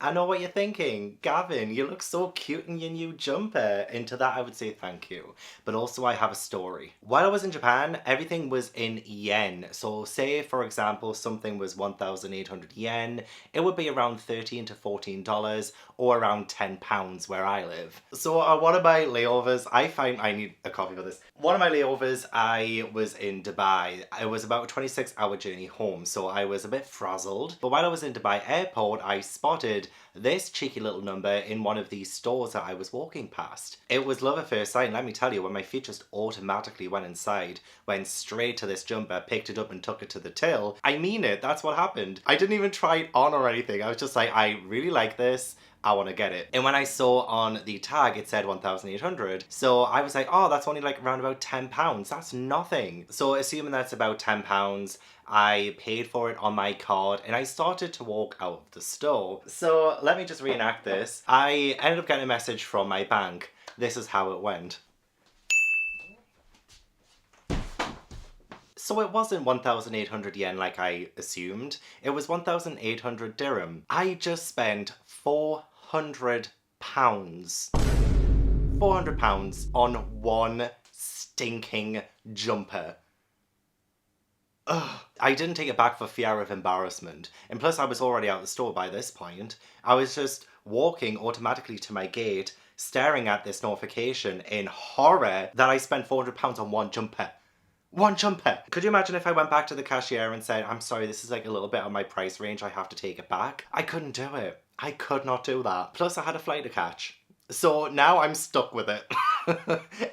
I know what you're thinking. Gavin, you look so cute in your new jumper. And to that I would say thank you. But also I have a story. While I was in Japan, everything was in yen. So say, for example, something was 1,800 yen, it would be around $13 to $14 or around £10 where I live. So one of my layovers, I need a copy for this. One of my layovers, I was in Dubai. It was about a 26-hour journey home, so I was a bit frazzled. But while I was in Dubai airport, I spotted this cheeky little number in one of these stores that I was walking past. It was love at first sight, and let me tell you, when my feet just automatically went inside, went straight to this jumper, picked it up and took it to the till. I mean it, that's what happened. I didn't even try it on or anything. I was just like, I really like this. I want to get it. And when I saw on the tag it said 1,800, so I was like, oh, that's only like around about £10. That's nothing. So assuming that's about £10, I paid for it on my card and I started to walk out of the store. So let me just reenact this. I ended up getting a message from my bank. This is how it went. So it wasn't 1,800 yen like I assumed. It was 1,800 dirham. I just spent £400. £400 on one stinking jumper. Ugh. I didn't take it back for fear of embarrassment. And plus I was already out the store by this point. I was just walking automatically to my gate, staring at this notification in horror that I spent £400 on one jumper. One jumper! Could you imagine if I went back to the cashier and said, I'm sorry, this is like a little bit on my price range, I have to take it back? I couldn't do it. I could not do that. Plus I had a flight to catch. So now I'm stuck with it.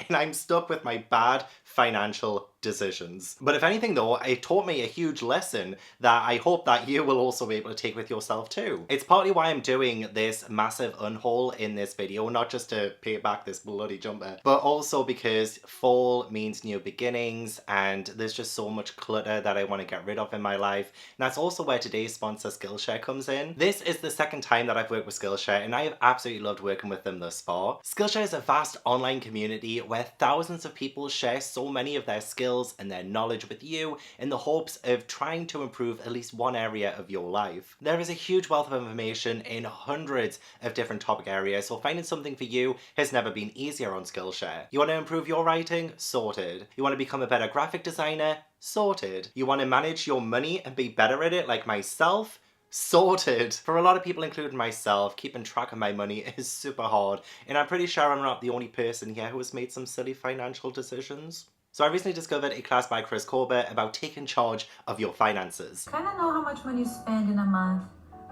And I'm stuck with my bad financial decisions. But if anything though, it taught me a huge lesson that I hope that you will also be able to take with yourself too. It's partly why I'm doing this massive unhaul in this video, not just to pay back this bloody jumper, but also because fall means new beginnings and there's just so much clutter that I want to get rid of in my life. And that's also where today's sponsor Skillshare comes in. This is the second time that I've worked with Skillshare and I have absolutely loved working with them thus far. Skillshare is a vast online community where thousands of people share so many of their skills and their knowledge with you in the hopes of trying to improve at least one area of your life. There is a huge wealth of information in hundreds of different topic areas, so finding something for you has never been easier on Skillshare. You want to improve your writing? Sorted. You want to become a better graphic designer? Sorted. You want to manage your money and be better at it like myself? Sorted. For a lot of people, including myself, keeping track of my money is super hard, and I'm pretty sure I'm not the only person here who has made some silly financial decisions. So I recently discovered a class by Chris Corbett about taking charge of your finances. Kind of know how much money you spend in a month,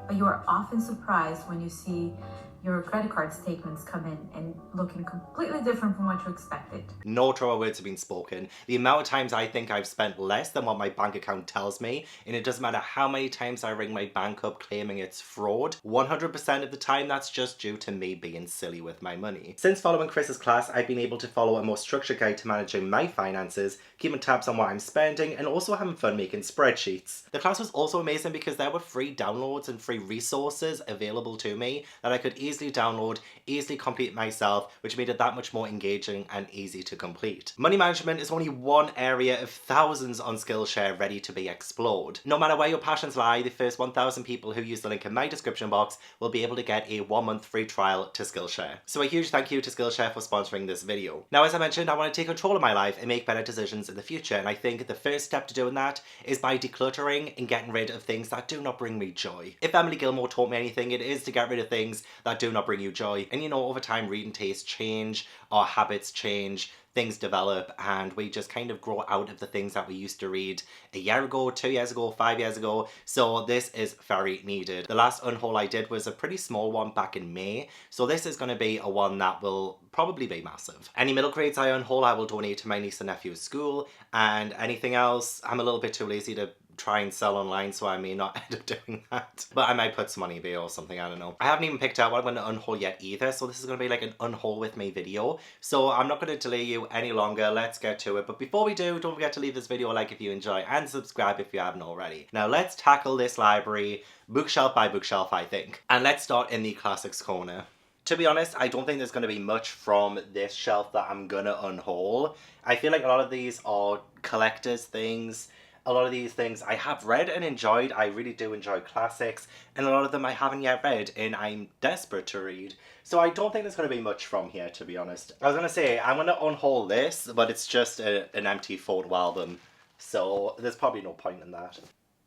but you are often surprised when you see your credit card statements come in and looking completely different from what you expected. No truer words have been spoken. The amount of times I think I've spent less than what my bank account tells me, and it doesn't matter how many times I ring my bank up claiming it's fraud, 100% of the time that's just due to me being silly with my money. Since following Chris's class, I've been able to follow a more structured guide to managing my finances, keeping tabs on what I'm spending, and also having fun making spreadsheets. The class was also amazing because there were free downloads and free resources available to me that I could easily download, easily complete myself, which made it that much more engaging and easy to complete. Money management is only one area of thousands on Skillshare ready to be explored. No matter where your passions lie, the first 1,000 people who use the link in my description box will be able to get a 1-month free trial to Skillshare. So a huge thank you to Skillshare for sponsoring this video. Now, as I mentioned, I want to take control of my life and make better decisions in the future, and I think the first step to doing that is by decluttering and getting rid of things that do not bring me joy. If Emily Gilmore taught me anything, it is to get rid of things that do not bring you joy. And you know, over time reading tastes change, our habits change, things develop, and we just kind of grow out of the things that we used to read a year ago, 2 years ago, 5 years ago. So this is very needed. The last unhaul I did was a pretty small one back in May, so this is going to be a one that will probably be massive. Any middle grades I unhaul I will donate to my niece and nephew's school, and anything else I'm a little bit too lazy to try and sell online, so I may not end up doing that. But I might put some on eBay or something, I don't know. I haven't even picked out what I'm going to unhaul yet either, so this is going to be like an unhaul with me video. So I'm not going to delay you any longer, let's get to it. But before we do, don't forget to leave this video a like if you enjoy, and subscribe if you haven't already. Now let's tackle this library bookshelf by bookshelf, I think. And let's start in the classics corner. To be honest, I don't think there's going to be much from this shelf that I'm going to unhaul. I feel like a lot of these are collector's things. A lot of these things I have read and enjoyed. I really do enjoy classics, and a lot of them I haven't yet read and I'm desperate to read. So I don't think there's going to be much from here, to be honest. I was going to say, I'm going to unhaul this, but it's just an empty photo album. So there's probably no point in that.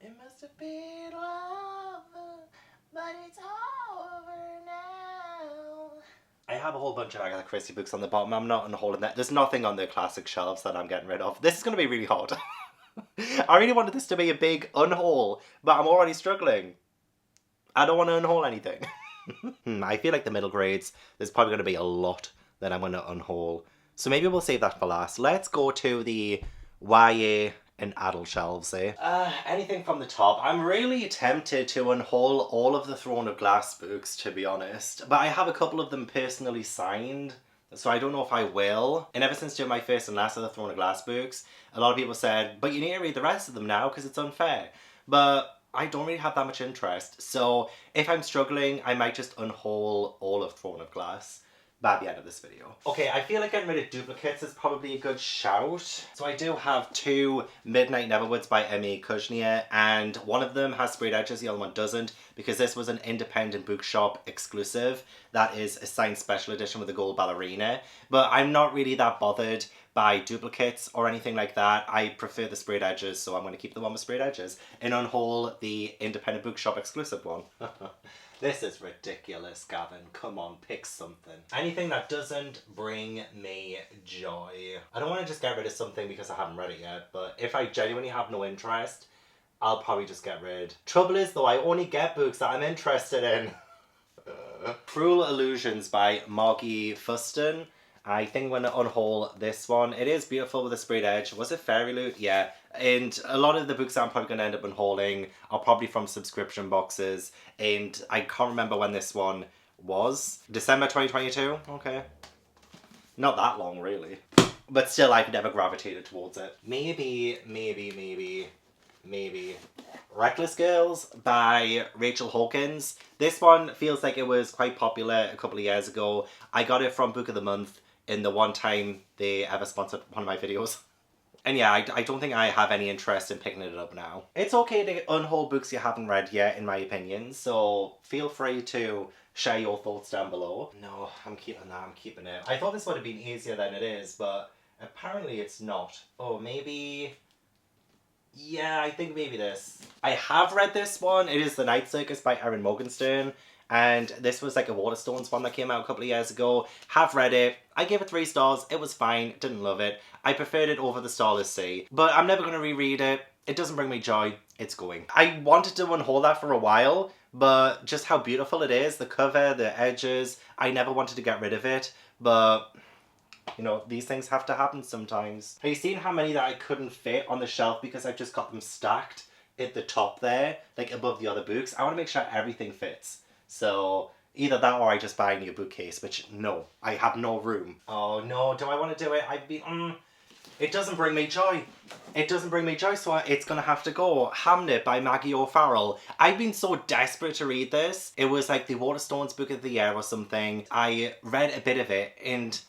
It must have been love, but it's over now. I have a whole bunch of Agatha Christie books on the bottom. I'm not unhauling that. There's nothing on the classic shelves that I'm getting rid of. This is going to be really hard. I really wanted this to be a big unhaul, but I'm already struggling. I don't want to unhaul anything. I feel like the middle grades, there's probably going to be a lot that I'm going to unhaul. So maybe we'll save that for last. Let's go to the YA and adult shelves, eh? Anything from the top. I'm really tempted to unhaul all of the Throne of Glass books, to be honest. But I have a couple of them personally signed, so I don't know if I will. And ever since doing my first and last of the Throne of Glass books, a lot of people said, but you need to read the rest of them now because it's unfair. But I don't really have that much interest. So if I'm struggling, I might just unhaul all of Throne of Glass by the end of this video. Okay, I feel like getting rid of duplicates is probably a good shout. So I do have 2 Midnight Neverwoods by M.A. Kushner, and one of them has sprayed edges, the other one doesn't, because this was an independent bookshop exclusive. That is a signed special edition with a gold ballerina. But I'm not really that bothered by duplicates or anything like that. I prefer the sprayed edges, so I'm going to keep the one with sprayed edges and unhaul the independent bookshop exclusive one. This is ridiculous, Gavin. Come on, pick something. Anything that doesn't bring me joy. I don't want to just get rid of something because I haven't read it yet, but if I genuinely have no interest, I'll probably just get rid. Trouble is, though, I only get books that I'm interested in. Cruel Illusions by Margie Fuston. I think I'm going to unhaul this one. It is beautiful with a sprayed edge. Was it Fairy Loot? Yeah. And a lot of the books I'm probably going to end up unhauling are probably from subscription boxes. And I can't remember when this one was. December 2022? Okay. Not that long, really. But still, I've never gravitated towards it. Maybe. Reckless Girls by Rachel Hawkins. This one feels like it was quite popular a couple of years ago. I got it from Book of the Month in the one time they ever sponsored one of my videos. And yeah, I don't think I have any interest in picking it up now. It's okay to unhaul books you haven't read yet, in my opinion, so feel free to share your thoughts down below. No, I'm keeping that, I'm keeping it. I thought this would have been easier than it is, but apparently it's not. Oh, maybe... Yeah, I think maybe this. I have read this one. It is The Night Circus by Erin Morgenstern. And this was like a Waterstones one that came out a couple of years ago. Have read it. I gave it 3 stars. It was fine. Didn't love it. I preferred it over The Starless Sea. But I'm never going to reread it. It doesn't bring me joy. It's going. I wanted to unhaul that for a while, but just how beautiful it is. The cover, the edges. I never wanted to get rid of it. But... you know, these things have to happen sometimes. Have you seen how many that I couldn't fit on the shelf because I've just got them stacked at the top there, like above the other books? I want to make sure everything fits. So either that or I just buy a new bookcase, which no, I have no room. Oh no, do I want to do it? It doesn't bring me joy. It doesn't bring me joy, so it's gonna have to go. Hamnet by Maggie O'Farrell. I've been so desperate to read this. It was like the Waterstones Book of the Year or something. I read a bit of it and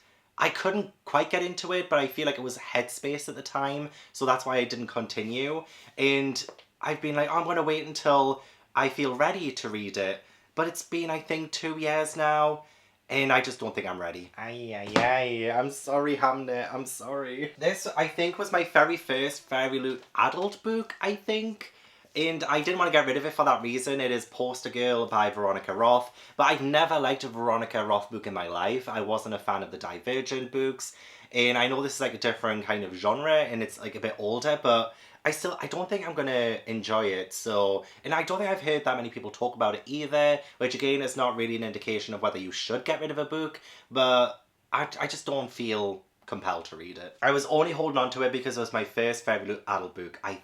I couldn't quite get into it, but I feel like it was Headspace at the time, so that's why I didn't continue. And I've been like, oh, I'm going to wait until I feel ready to read it. But it's been, I think, 2 years now, and I just don't think I'm ready. I'm sorry, Hamnet, I'm sorry. This, I think, was my very first Fairy Loot adult book, I think. And I didn't want to get rid of it for that reason. It is Poster Girl by Veronica Roth. But I've never liked a Veronica Roth book in my life. I wasn't a fan of the Divergent books. And I know this is like a different kind of genre and it's like a bit older, but I don't think I'm going to enjoy it. So, and I don't think I've heard that many people talk about it either, which again is not really an indication of whether you should get rid of a book, but I just don't feel compelled to read it. I was only holding on to it because it was my first Fairy Loot adult book, I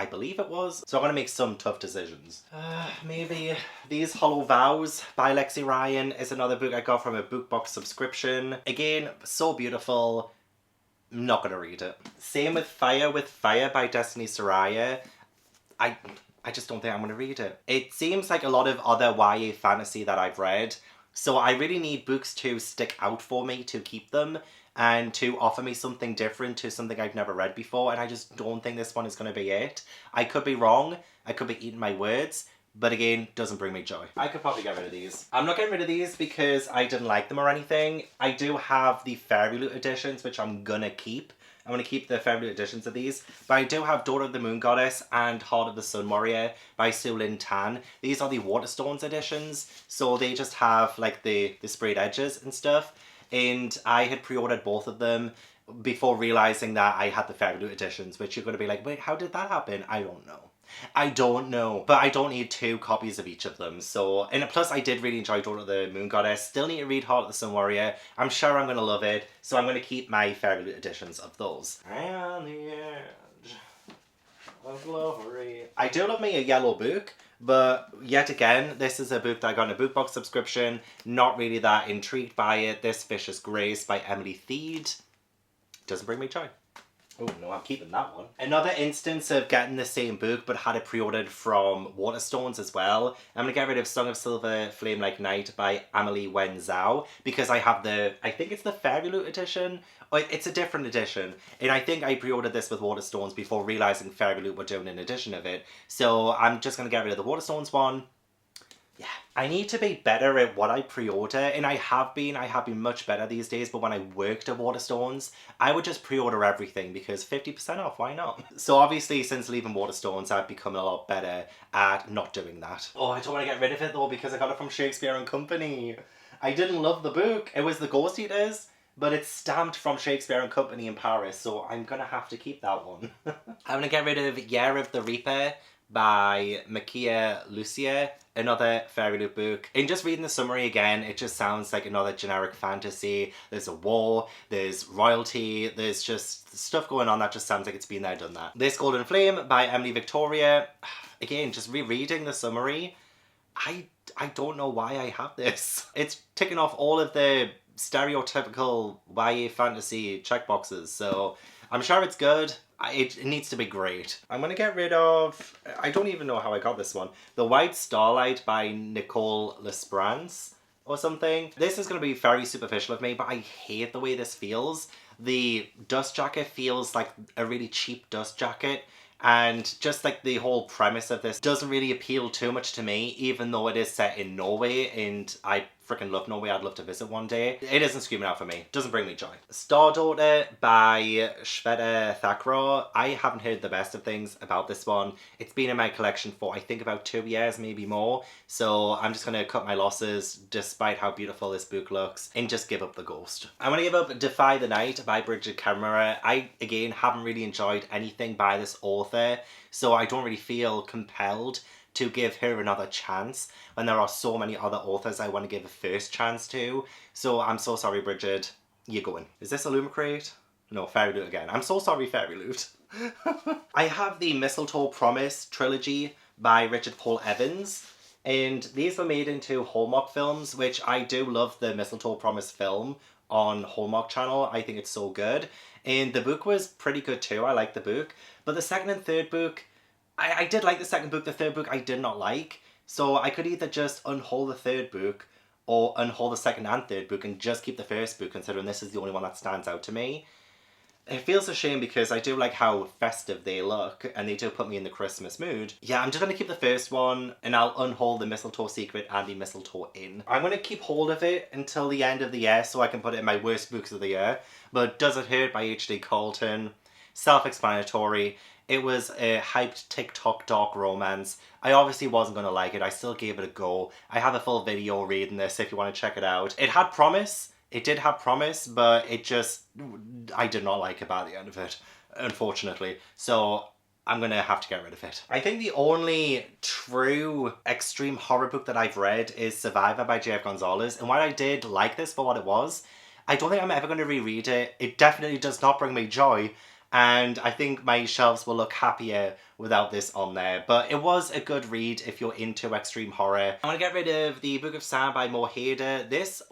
believe it was. So I'm gonna make some tough decisions. Maybe These Hollow Vows by Lexi Ryan is another book I got from a BookBox subscription. Again, so beautiful. Not gonna read it. Same with Fire by Destiny Soraya. I just don't think I'm gonna read it. It seems like a lot of other YA fantasy that I've read So I really need books to stick out for me to keep them and to offer me something different, to something I've never read before, and I just don't think this one is going to be it. I could be wrong, I could be eating my words, but again, doesn't bring me joy. I could probably get rid of these. I'm not getting rid of these because I didn't like them or anything. I do have the Fairy Loot editions, which I'm gonna keep. I'm going to keep the Fairy Loot editions of these. But I do have Daughter of the Moon Goddess and Heart of the Sun Warrior by Sue Lin Tan. These are the Waterstones editions. So they just have like the sprayed edges and stuff. And I had pre-ordered both of them before realising that I had the Fairy Loot editions. Which you're going to be like, wait, how did that happen? I don't know. I don't know, but I don't need 2 copies of each of them. So, and plus I did really enjoy Daughter of the Moon Goddess. Still need to read Heart of the Sun Warrior. I'm sure I'm going to love it. So I'm going to keep my Fairy Loot editions of those. On the edge of glory. I do love me a yellow book, but yet again, this is a book that I got in a book box subscription. Not really that intrigued by it. This Vicious Grace by Emily Theed doesn't bring me joy. Oh no, I'm keeping that one. Another instance of getting the same book but had it pre-ordered from Waterstones as well. I'm going to get rid of Song of Silver Flame Like Night by Amelie Wen Zhao because I have the, I think it's the Fairy Loot edition. Or it's a different edition. And I think I pre-ordered this with Waterstones before realising Fairy Loot were doing an edition of it. So I'm just going to get rid of the Waterstones one. Yeah, I need to be better at what I pre-order, and I have been much better these days, but when I worked at Waterstones, I would just pre-order everything because 50% off, why not? So obviously, since leaving Waterstones, I've become a lot better at not doing that. Oh, I don't want to get rid of it though because I got it from Shakespeare and Company. I didn't love the book. It was The Ghost Eaters, but it's stamped from Shakespeare and Company in Paris, so I'm gonna have to keep that one. I'm gonna get rid of Year of the Reaper by Makia Lucia, another Fairy Loot book. In just reading the summary again, it just sounds like another generic fantasy. There's a war, there's royalty, there's just stuff going on that just sounds like it's been there, done that. This Golden Flame by Emily Victoria. Again, just rereading the summary, I don't know why I have this. It's ticking off all of the stereotypical YA fantasy checkboxes, so I'm sure it's good. It needs to be great. I'm going to get rid of, I don't even know how I got this one, The White Starlight by Nicole Lesperance or something. This is going to be very superficial of me, but I hate the way this feels. The dust jacket feels like a really cheap dust jacket, and just like the whole premise of this doesn't really appeal too much to me, even though it is set in Norway, and I freaking love Norway. I'd love to visit one day. It isn't screaming out for me. Doesn't bring me joy. Star Daughter by Shweta Thakrar. I haven't heard the best of things about this one. It's been in my collection for I think about 2 years, maybe more. So I'm just going to cut my losses despite how beautiful this book looks and just give up the ghost. I'm going to give up Defy the Night by Bridget Kerry-Marie. I, again, haven't really enjoyed anything by this author, so I don't really feel compelled to give her another chance when there are so many other authors I want to give a first chance to. So I'm so sorry, Bridget. You're going. Is this Illumicrate? No, Fairy Loot again. I'm so sorry, Fairy Loot. I have the Mistletoe Promise trilogy by Richard Paul Evans. And these were made into Hallmark films, which I do love the Mistletoe Promise film on Hallmark Channel. I think it's so good. And the book was pretty good too. I like the book. But the second and third book, I did like the second book. The third book I did not like. So I could either just unhaul the third book or unhaul the second and third book and just keep the first book, considering this is the only one that stands out to me. It feels a shame because I do like how festive they look and they do put me in the Christmas mood. Yeah, I'm just going to keep the first one and I'll unhaul the Mistletoe Secret and the Mistletoe Inn. I'm going to keep hold of it until the end of the year so I can put it in my worst books of the year. But Does It Hurt by H.D. Colton. Self-explanatory. It was a hyped TikTok dark romance. I obviously wasn't going to like it. I still gave it a go. I have a full video reading this if you want to check it out. It had promise. It did have promise, but it just, I did not like it by the end of it, unfortunately. So I'm going to have to get rid of it. I think the only true extreme horror book that I've read is Survivor by J.F. Gonzalez. And while I did like this for what it was, I don't think I'm ever going to reread it. It definitely does not bring me joy. And I think my shelves will look happier without this on there. But it was a good read if you're into extreme horror. I'm going to get rid of The Book of Sam by Moheda. This,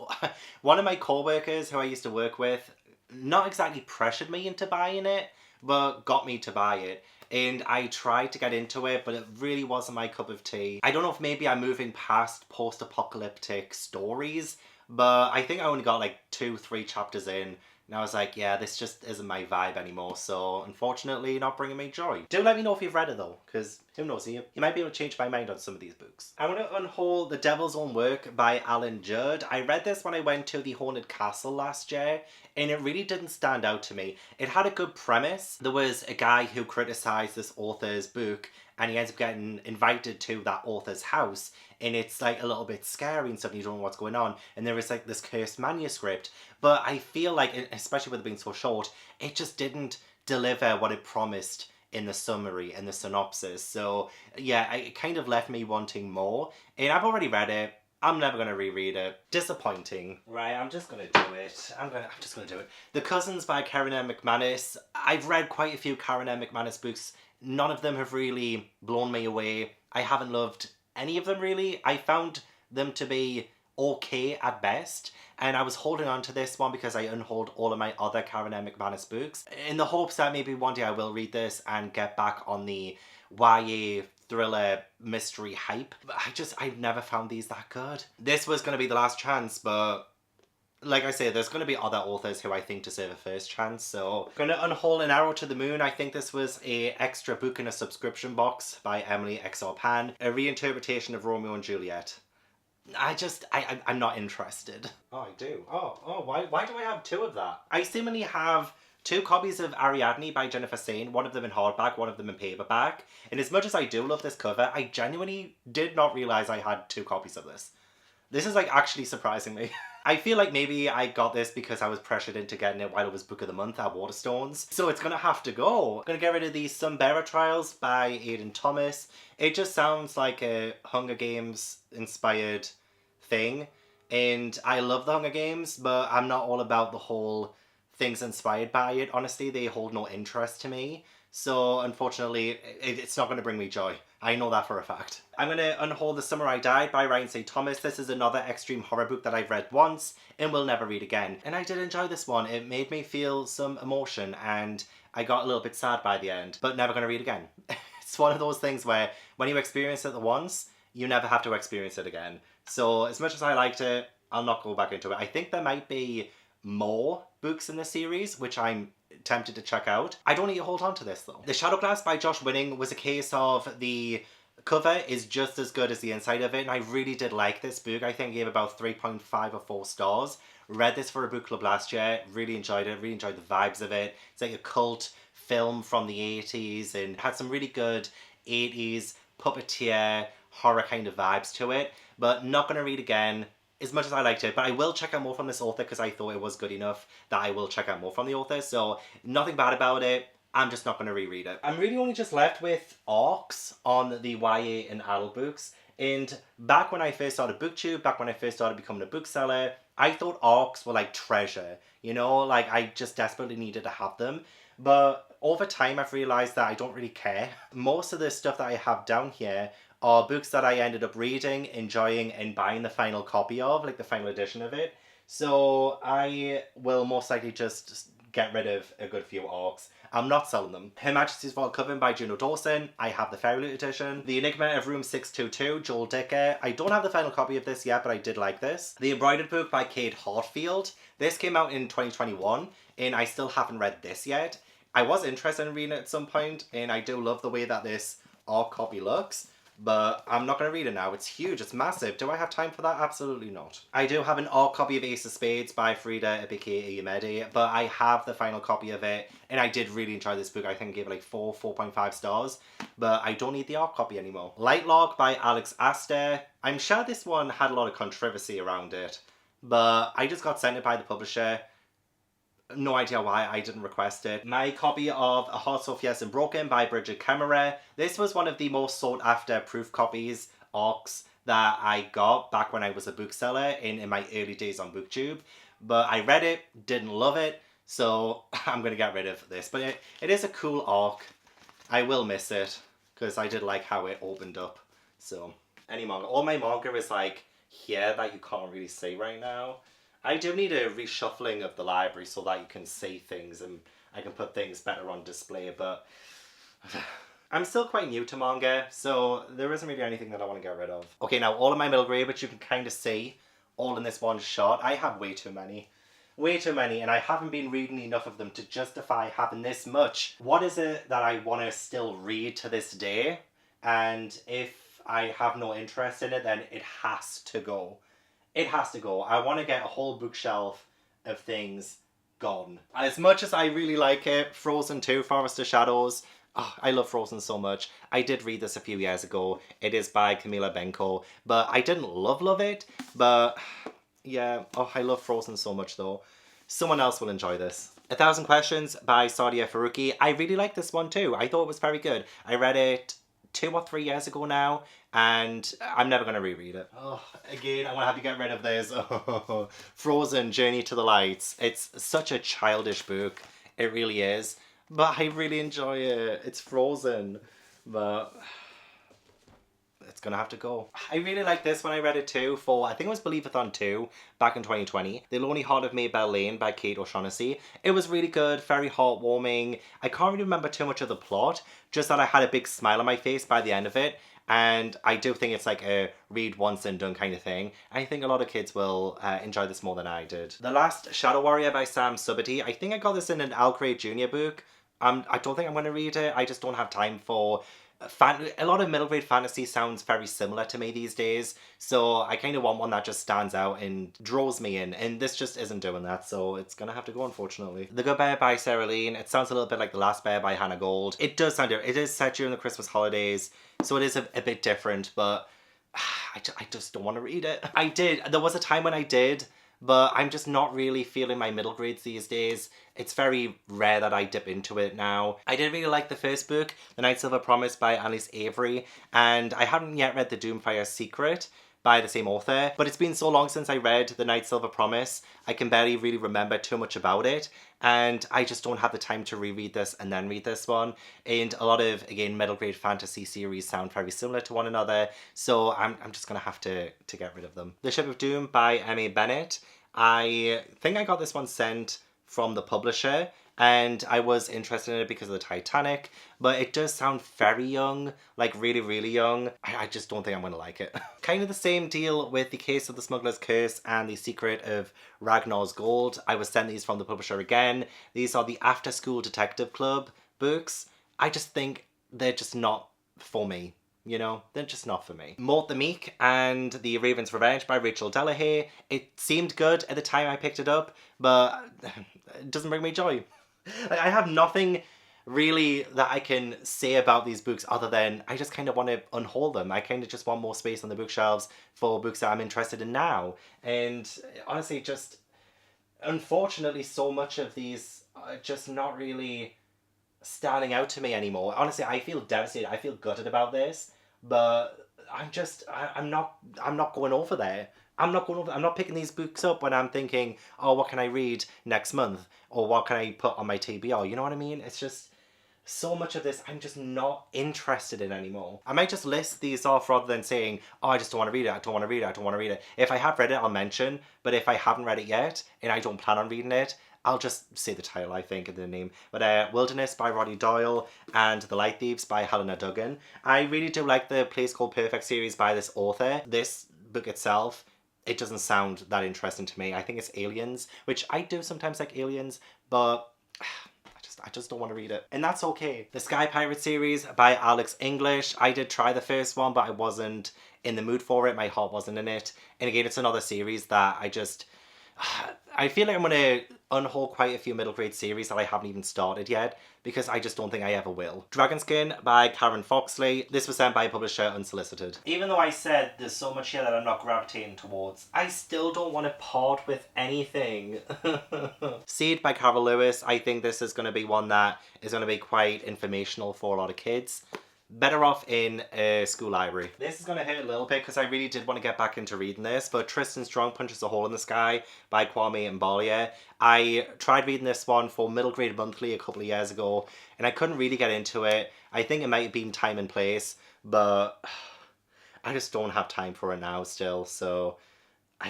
one of my co-workers who I used to work with not exactly pressured me into buying it, but got me to buy it. And I tried to get into it, but it really wasn't my cup of tea. I don't know if maybe I'm moving past post-apocalyptic stories, but I think I only got like 2-3 chapters in, and I was like, yeah, this just isn't my vibe anymore, so unfortunately not bringing me joy. Do let me know if you've read it though, because who knows, you might be able to change my mind on some of these books. I want to unhaul The Devil's Own Work by Alan Judd. I read this when I went to the Haunted Castle last year, and it really didn't stand out to me. It had a good premise. There was a guy who criticised this author's book, and he ends up getting invited to that author's house, and it's like a little bit scary and stuff, and you don't know what's going on, and there is like this cursed manuscript. But I feel like, especially with it being so short, it just didn't deliver what it promised in the summary and the synopsis. So yeah, it kind of left me wanting more, and I've already read it. I'm never going to reread it. Disappointing. Right, I'm just going to do it. I'm just going to do it. The Cousins by Karen M. McManus. I've read quite a few Karen M. McManus books. None of them have really blown me away. I haven't loved any of them really. I found them to be okay at best, and I was holding on to this one because I unhauled all of my other Karen M. McManus books in the hopes that maybe one day I will read this and get back on the YA thriller mystery hype. But I've never found these that good. This was going to be the last chance, but like I say, there's going to be other authors who I think deserve a first chance, so I'm going to unhaul An Arrow to the Moon. I think this was a extra book in a subscription box by Emily XR Pan, a reinterpretation of Romeo and Juliet. I'm not interested. Oh, I do. Why do I have 2 of that? I seemingly have 2 copies of Ariadne by Jennifer Sain, one of them in hardback, one of them in paperback. And as much as I do love this cover, I genuinely did not realise I had 2 copies of this. This is like actually surprising me. I feel like maybe I got this because I was pressured into getting it while it was Book of the Month at Waterstones. So it's gonna have to go. I'm gonna get rid of the Sunbearer Trials by Aidan Thomas. It just sounds like a Hunger Games inspired thing. And I love the Hunger Games, but I'm not all about the whole things inspired by it. Honestly, they hold no interest to me. So unfortunately, it's not going to bring me joy. I know that for a fact. I'm going to unhaul The Summer I Died by Ryan St. Thomas. This is another extreme horror book that I've read once and will never read again. And I did enjoy this one. It made me feel some emotion, and I got a little bit sad by the end, but never going to read again. It's one of those things where when you experience it once, you never have to experience it again. So as much as I liked it, I'll not go back into it. I think there might be more books in the series, which I'm tempted to check out. I don't need to hold on to this though. The Shadow Glass by Josh Winning was a case of the cover is just as good as the inside of it, and I really did like this book. I think I gave about 3.5 or 4 stars. Read this for a book club last year, really enjoyed it, really enjoyed the vibes of it. It's like a cult film from the 80s and had some really good 80s puppeteer horror kind of vibes to it, but not going to read again. As much as I liked it, but I will check out more from this author because I thought it was good enough that I will check out more from the author, so nothing bad about it. I'm just not going to reread it. I'm really only just left with ARCs on the YA and adult books, and back when I first started BookTube, back when I first started becoming a bookseller, I thought ARCs were like treasure, you know, like I just desperately needed to have them, but over time I've realised that I don't really care. Most of the stuff that I have down here are books that I ended up reading, enjoying, and buying the final copy of, like the final edition of it. So I will most likely just get rid of a good few ARCs. I'm not selling them. Her Majesty's Vault Coven by Juno Dawson. I have the Fairy Loot edition. The Enigma of Room 622, Joel Dicker. I don't have the final copy of this yet, but I did like this. The Embroidered Book by Kate Hartfield. This came out in 2021, and I still haven't read this yet. I was interested in reading it at some point, and I do love the way that this ARC copy looks. But I'm not going to read it now. It's huge. It's massive. Do I have time for that? Absolutely not. I do have an ARC copy of Ace of Spades by Frida aka Ayumede, but I have the final copy of it, and I did really enjoy this book. I think I gave it like 4.5 stars, but I don't need the ARC copy anymore. Lightlog by Alex Aster. I'm sure this one had a lot of controversy around it, but I just got sent it by the publisher. No idea why, I didn't request it. My copy of A Heart So Fierce and Broken by Bridget Camera. This was one of the most sought after proof copies, ARCs, that I got back when I was a bookseller in my early days on BookTube. But I read it, didn't love it, so I'm going to get rid of this. But it is a cool ARC. I will miss it, because I did like how it opened up. So, any manga. All my manga is like here that you can't really see right now. I do need a reshuffling of the library so that you can see things and I can put things better on display, but I'm still quite new to manga, so there isn't really anything that I want to get rid of. Okay, now all of my middle grade, which you can kind of see all in this one shot. I have way too many. Way too many, and I haven't been reading enough of them to justify having this much. What is it that I want to still read to this day? And if I have no interest in it, then it has to go. It has to go. I want to get a whole bookshelf of things gone. As much as I really like it, Frozen 2, Forest of Shadows, oh, I love Frozen so much. I did read this a few years ago. It is by Camila Benko, but I didn't love it, but yeah, oh, I love Frozen so much though. Someone else will enjoy this. 1,000 Questions by Sadia Faruqi. I really like this one too. I thought it was very good. I read it 2 or 3 years ago now, and I'm never going to reread it. Oh, again, I'm going to have to get rid of this. Oh, Frozen, Journey to the Lights. It's such a childish book. It really is. But I really enjoy it. It's Frozen. But it's going to have to go. I really like this when I read it too for, I think it was Believe-a-thon 2 back in 2020. The Lonely Heart of Maybelle Lane by Kate O'Shaughnessy. It was really good, very heartwarming. I can't really remember too much of the plot, just that I had a big smile on my face by the end of it. And I do think it's like a read once and done kind of thing. I think a lot of kids will enjoy this more than I did. The Last Shadow Warrior by Sam Subity. I think I got this in an Al Grade Jr. book. I don't think I'm going to read it. I just don't have time for... a lot of middle grade fantasy sounds very similar to me these days, so I kind of want one that just stands out and draws me in, and this just isn't doing that, so it's gonna have to go, unfortunately. The Good Bear by Sarah Lean. It sounds a little bit like The Last Bear by Hannah Gold. It does sound different. It is set during the Christmas holidays, so it is a bit different, but I just don't want to read it. There was a time when I did, but I'm just not really feeling my middle grades these days. It's very rare that I dip into it now. I did really like the first book, The Night Silver Promise by Alice Avery, and I haven't yet read The Doomfire Secret by the same author, but it's been so long since I read The Night Silver Promise, I can barely really remember too much about it, and I just don't have the time to reread this and then read this one. And a lot of, again, middle grade fantasy series sound very similar to one another, so I'm just gonna have to get rid of them. The Ship of Doom by Emma Bennett. I think I got this one sent from the publisher, and I was interested in it because of the Titanic, but it does sound very young, like really, really young. I just don't think I'm going to like it. Kind of the same deal with The Case of the Smuggler's Curse and The Secret of Ragnar's Gold. I was sent these from the publisher again. These are the After School Detective Club books. I just think they're just not for me. You know, they're just not for me. Maud the Meek and The Raven's Revenge by Rachel Delahaye. It seemed good at the time I picked it up, but it doesn't bring me joy. Like, I have nothing really that I can say about these books other than I just kind of want to unhaul them. I kind of just want more space on the bookshelves for books that I'm interested in now. And honestly, just unfortunately, so much of these are just not really standing out to me anymore. Honestly, I feel devastated. I feel gutted about this, but I'm not going over there. I'm not picking these books up when I'm thinking, oh, what can I read next month? Or what can I put on my TBR? You know what I mean? It's just so much of this I'm just not interested in anymore. I might just list these off rather than saying, oh, I just don't want to read it, I don't want to read it, I don't want to read it. If I have read it, I'll mention, but if I haven't read it yet and I don't plan on reading it, I'll just say the title, I think, in the name. But Wilderness by Roddy Doyle and The Light Thieves by Helena Duggan. I really do like the Place Called Perfect series by this author. This book itself, it doesn't sound that interesting to me. I think it's aliens, which I do sometimes like aliens, but I just don't want to read it. And that's okay. The Sky Pirate series by Alex English. I did try the first one, but I wasn't in the mood for it. My heart wasn't in it. And again, it's another series that I feel like I'm going to unhaul quite a few middle grade series that I haven't even started yet, because I just don't think I ever will. Dragonskin by Karen Foxley. This was sent by a publisher unsolicited. Even though I said there's so much here that I'm not gravitating towards, I still don't want to part with anything. Seed by Carol Lewis. I think this is going to be one that is going to be quite informational for a lot of kids. Better off in a school library. This is going to hurt a little bit because I really did want to get back into reading this, but Tristan Strong Punches a Hole in the Sky by Kwame Mbalia. I tried reading this one for Middle Grade Monthly a couple of years ago, and I couldn't really get into it. I think it might have been time and place, but I just don't have time for it now still, so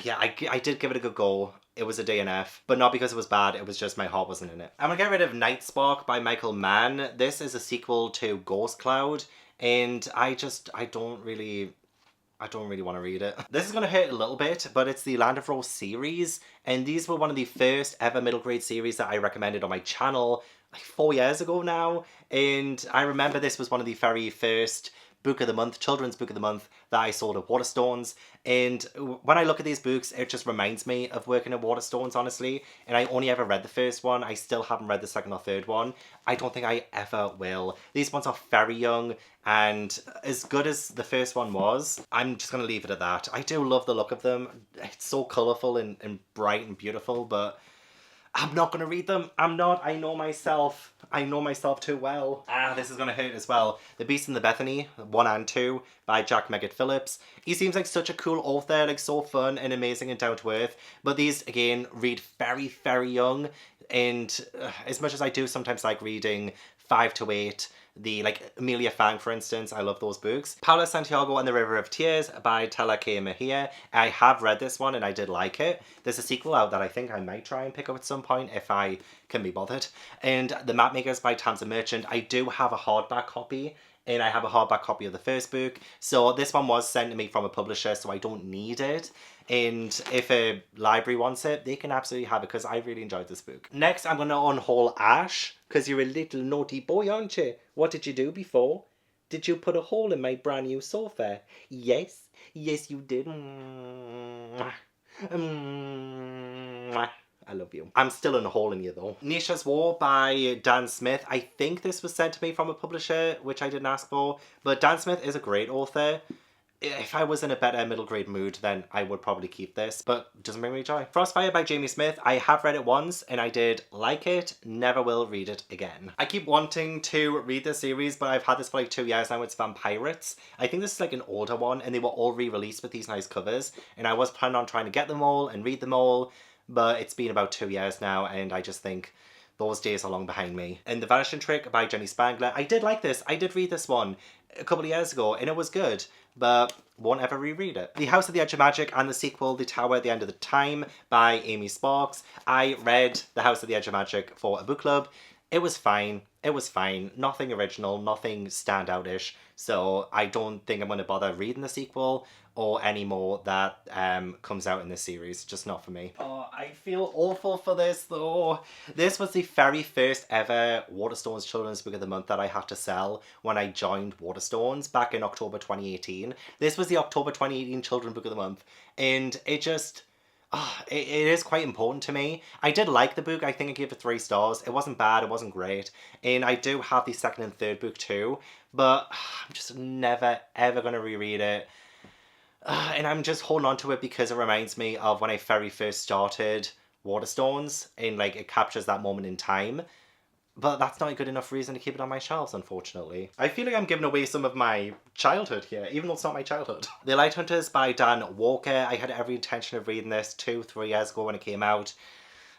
yeah, I did give it a good go. it was a DNF, but not because it was bad, it was just my heart wasn't in it. I'm gonna get rid of Night Spark by Michael Mann. This is a sequel to Ghost Cloud, and I don't really want to read it. This is going to hurt a little bit, but it's the Land of Rose series, and these were one of the first ever middle grade series that I recommended on my channel like 4 years ago now, and I remember this was one of the very first book of the month, children's book of the month that I sold at Waterstones, and when I look at these books, it just reminds me of working at Waterstones, honestly, and I only ever read the first one. I still haven't read the second or third one. I don't think I ever will. These ones are very young, and as good as the first one was, I'm just going to leave it at that. I do love the look of them. It's so colourful and bright and beautiful, but I'm not going to read them. I'm not. I know myself. I know myself too well. This is going to hurt as well. The Beast and the Bethany, 1 and 2, by Jack Meggitt Phillips. He seems like such a cool author, like so fun and amazing and down to earth. But these, again, read very, very young. And as much as I do sometimes like reading 5 to 8, the like Amelia Fang, for instance, I love those books. Paula Santiago and the River of Tears by Tella K. Mahia. I have read this one and I did like it. There's a sequel out that I think I might try and pick up at some point if I can be bothered. And The Mapmakers by Tamsin Merchant. I do have a hardback copy, and I have a hardback copy of the first book. So this one was sent to me from a publisher, so I don't need it. And if a library wants it, they can absolutely have it, because I really enjoyed this book. Next, I'm going to unhaul Ash, because you're a little naughty boy, aren't you? What did you do before? Did you put a hole in my brand new sofa? Yes. Yes, you did. I love you. I'm still unhauling you though. Nisha's War by Dan Smith. I think this was sent to me from a publisher, which I didn't ask for, but Dan Smith is a great author. If I was in a better middle grade mood, then I would probably keep this, but it doesn't bring me joy. Frostfire by Jamie Smith. I have read it once and I did like it. Never will read it again. I keep wanting to read this series, but I've had this for like 2 years now. It's Vampirates. I think this is like an older one, and they were all re-released with these nice covers, and I was planning on trying to get them all and read them all, but it's been about 2 years now, and I just think those days are long behind me. And The Vanishing Trick by Jenny Spangler. I did like this. I did read this one a couple of years ago, and it was good, but won't ever reread it. The House at the Edge of Magic and the sequel, The Tower at the End of the Time by Amy Sparks. I read The House at the Edge of Magic for a book club. It was fine. It was fine. Nothing original, nothing standout-ish. So I don't think I'm going to bother reading the sequel or any more that comes out in this series. Just not for me. Oh, I feel awful for this though. This was the very first ever Waterstones Children's Book of the Month that I had to sell when I joined Waterstones back in October 2018. This was the October 2018 Children's Book of the Month, and it just... it is quite important to me. I did like the book. I think I gave it 3 stars. It wasn't bad. It wasn't great. And I do have the second and third book too. But I'm just never, ever going to reread it. And I'm just holding on to it because it reminds me of when I very first started Waterstones. And like it captures that moment in time. But that's not a good enough reason to keep it on my shelves, unfortunately. I feel like I'm giving away some of my childhood here, even though it's not my childhood. The Light Hunters by Dan Walker. I had every intention of reading this 2-3 years ago when it came out.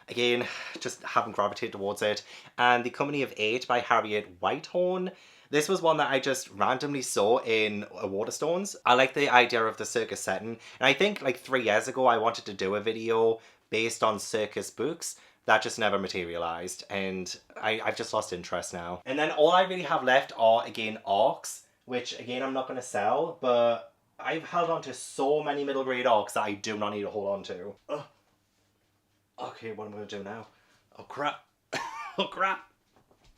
Again, just haven't gravitated towards it. And The Company of 8 by Harriet Whitehorn. This was one that I just randomly saw in Waterstones. I like the idea of the circus setting. And I think like 3 years ago I wanted to do a video based on circus books. That just never materialized, and I've just lost interest now. And then all I really have left are, again, ARCs, which, again, I'm not going to sell, but I've held on to so many middle grade ARCs that I do not need to hold on to. Ugh. Okay, what am I going to do now? Oh, crap. Oh, crap.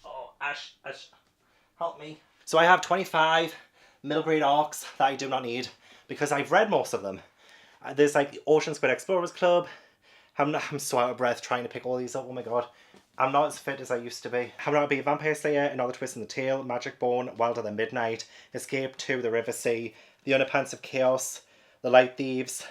Oh, Ash, help me. So I have 25 middle grade ARCs that I do not need, because I've read most of them. There's, like, the Ocean Squid Explorers Club. I'm so out of breath trying to pick all these up. Oh my god. I'm not as fit as I used to be. How Not to Be a Vampire Slayer, Another Twist in the Tail, Magic Bone, Wilder Than Midnight, Escape to the River Sea, The Underpants of Chaos, The Light Thieves,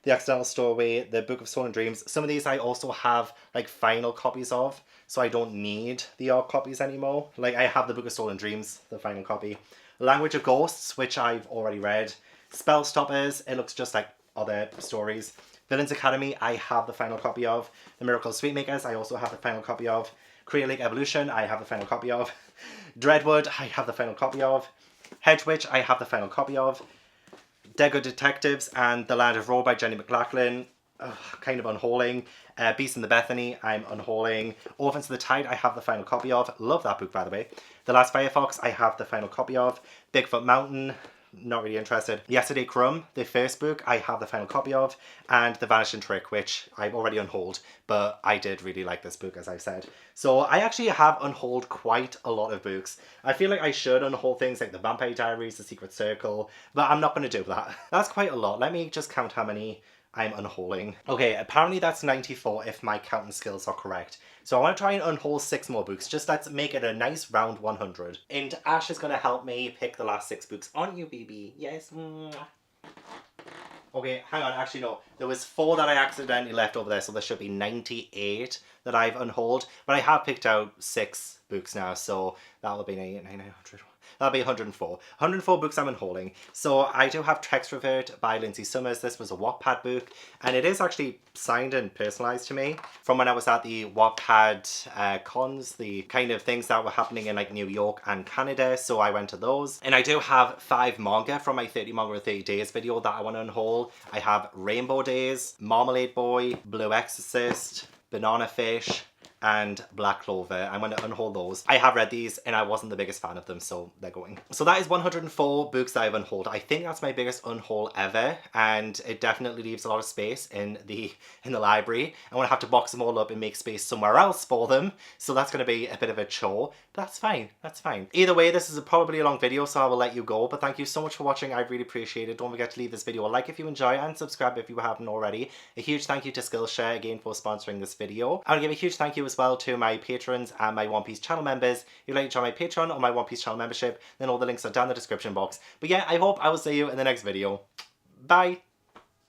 The Accidental Stowaway, The Book of Stolen Dreams. Some of these I also have like final copies of, so I don't need the ARC copies anymore. Like I have The Book of Stolen Dreams, the final copy. Language of Ghosts, which I've already read. Spell Stoppers, it looks just like other stories. Villains Academy, I have the final copy of. The Miracle of Sweetmakers, I also have the final copy of. Crater Lake Evolution, I have the final copy of. Dreadwood, I have the final copy of. Hedge Witch, I have the final copy of. Dead Good Detectives and The Land of Ro by Jenny McLachlan. kind of unhauling. Beast in the Bethany, I'm unhauling. Orphans of the Tide, I have the final copy of. Love that book, by the way. The Last Firefox, I have the final copy of. Bigfoot Mountain, not really interested. Yesterday Crumb, the first book, I have the final copy of. And The Vanishing Trick, which I've already unhauled, but I did really like this book, as I said. So I actually have unhauled quite a lot of books. I feel like I should unhaul things like The Vampire Diaries, The Secret Circle, but I'm not going to do that. That's quite a lot. Let me just count how many I'm unhauling. Okay, apparently that's 94 if my counting skills are correct. So I want to try and unhaul 6 more books. Just let's make it a nice round 100. And Ash is going to help me pick the last 6 books. Aren't you, baby? Yes. Okay, hang on. Actually, no. There was 4 that I accidentally left over there, so there should be 98 that I've unhauled. But I have picked out 6 books now, so that'll be 900. That'll be 104. 104 books I'm unhauling. So I do have Text Revert by Lindsay Summers. This was a Wattpad book, and it is actually signed and personalised to me from when I was at the Wattpad cons, the kind of things that were happening in like New York and Canada, so I went to those. And I do have 5 manga from my 30 manga in 30 days video that I want to unhaul. I have Rainbow Days, Marmalade Boy, Blue Exorcist, Banana Fish, and Black Clover. I'm going to unhaul those. I have read these and I wasn't the biggest fan of them, so they're going. So that is 104 books that I've unhauled. I think that's my biggest unhaul ever, and it definitely leaves a lot of space in the library. I'm going to have to box them all up and make space somewhere else for them, so that's going to be a bit of a chore, but that's fine. That's fine. Either way, this is probably a long video, so I will let you go, but thank you so much for watching. I really appreciate it. Don't forget to leave this video a like if you enjoy, and subscribe if you haven't already. A huge thank you to Skillshare again for sponsoring this video. I want to give a huge thank you as well to my patrons and my One Piece channel members. If you'd like to join my Patreon or my One Piece channel membership, then all the links are down in the description box. But yeah, I hope I will see you in the next video. Bye!